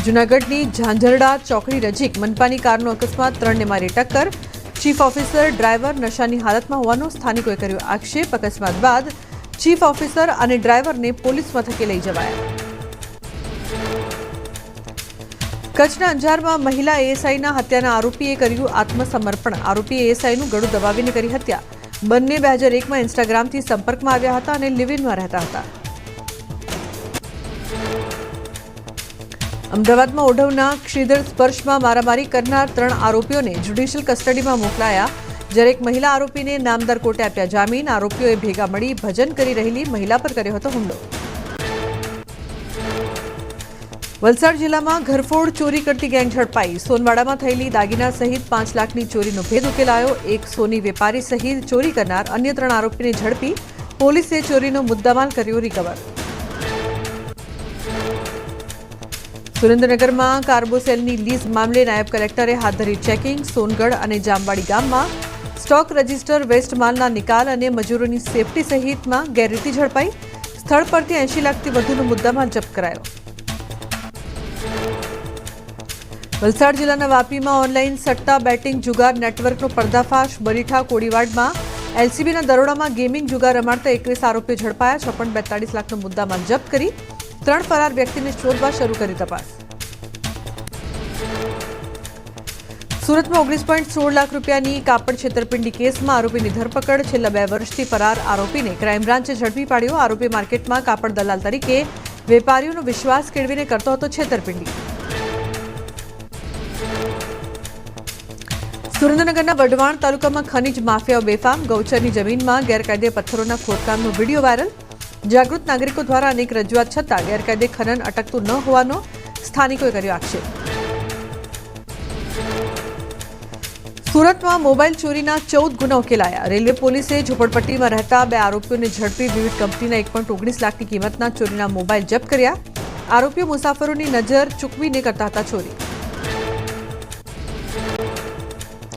જૂનાગઢની ઝાંઝરડા ચોકડી નજીક મનપાની કારનો અકસ્માત 3ને મારી ટક્કર. ચીફ ઓફિસર ડ્રાઈવર નશાની હાલતમાં હોવાનો સ્થાનિકોએ કર્યો આક્ષેપ. અકસ્માત બાદ ચીફ ઓફિસર અને ડ્રાઈવરને પોલીસ મથકે લઈ જવાયા. કચ્છના અંજારમાં મહિલા એએસઆઈના હત્યાના આરોપીએ કર્યું આત્મસમર્પણ. આરોપીએ એએસઆઈનું ગળું દબાવીને કરી હત્યા. બંને 2001માં ઇન્સ્ટાગ્રામથી સંપર્કમાં આવ્યા હતા અને લિવ-ઇનમાં રહેતા હતા. અમદાવાદમાં ઓઢવના શ્રીધર સ્પર્શમાં મારામારી કરનાર 3 આરોપીઓને જ્યુડિશિયલ કસ્ટડીમાં મોકલાયા. જ્યારે એક મહિલા આરોપીને નામદાર કોર્ટે આપ્યા જામીન. આરોપીઓએ ભેગા મળી ભજન કરી રહેલી મહિલા પર કર્યો હતો હુમલો. વલસાડ જિલ્લામાં ઘરફોડ ચોરી કરતી ગેંગ ઝડપાઈ. સોનવાડામાં થયેલી દાગીના સહિત 5 લાખની ચોરીનો ભેદ ઉકેલાયો. એક સોની વેપારી સહિત ચોરી કરનાર અન્ય 3 આરોપીને ઝડપી પોલીસે ચોરીનો મુદ્દામાલ કર્યો રિકવર. સુરેન્દ્રનગરમાં કાર્બોસેલની લીઝ મામલે નાયબ કલેક્ટરે હાથ ધરી ચેકિંગ. સોનગઢ અને જામવાડી ગામમાં સ્ટોક રજિસ્ટર, વેસ્ટ માલના નિકાલ અને મજૂરોની સેફટી સહિતમાં ગેરરીતિ ઝડપાઈ. સ્થળ પરથી 80 લાખથી વધુનો મુદ્દામાલ જપ્ત કરાયો. વલસાડ જિલ્લાના વાપીમાં ઓનલાઈન સટ્ટા બેટિંગ જુગાર નેટવર્કનો પર્દાફાશ. બરીઠા કોડીવાડમાં એલસીબીના દરોડામાં ગેમિંગ જુગાર રમાડતા 21 આરોપીઓ ઝડપાયા. 46 લાખનો મુદ્દામાલ જપ્ત કરી 3 ફરાર વ્યક્તિને શોધવા શરૂ કરી તપાસ. સુરતમાં 19.16 લાખ રૂપિયાની કાપડ છેતરપિંડી કેસમાં આરોપીની ધરપકડ. છેલ્લા 2 વર્ષથી ફરાર આરોપીને ક્રાઇમ બ્રાન્ચે ઝડપી પાડ્યો. આરોપી માર્કેટમાં કાપડ દલાલ તરીકે વેપારીઓનો વિશ્વાસ કેળવીને કરતો હતો છેતરપિંડી. સુરેન્દ્રનગરના વઢવાણ તાલુકામાં ખનીજ માફિયાઓ બેફામ. ગૌચરની જમીનમાં ગેરકાયદે પથ્થરોના ખોદકામનો વિડીયો વાયરલ. જાગૃત નાગરિકો દ્વારા અનેક રજૂઆત છતાં ગેરકાયદે ખનન અટકતું ન હોવાનો સ્થાનિકોએ કર્યો આક્ષેપ. સુરતમાં મોબાઈલ ચોરીના 14 ગુના ઉકેલાયા. રેલવે પોલીસે ઝોપડપટ્ટીમાં રહેતા 2 આરોપીઓને ઝડપી વિવિધ કંપનીના 1.19 લાખની કિંમતના ચોરીના મોબાઈલ જપ્ત કર્યા. આરોપીઓ મુસાફરોની નજર ચૂકવીને કરતા હતા ચોરી.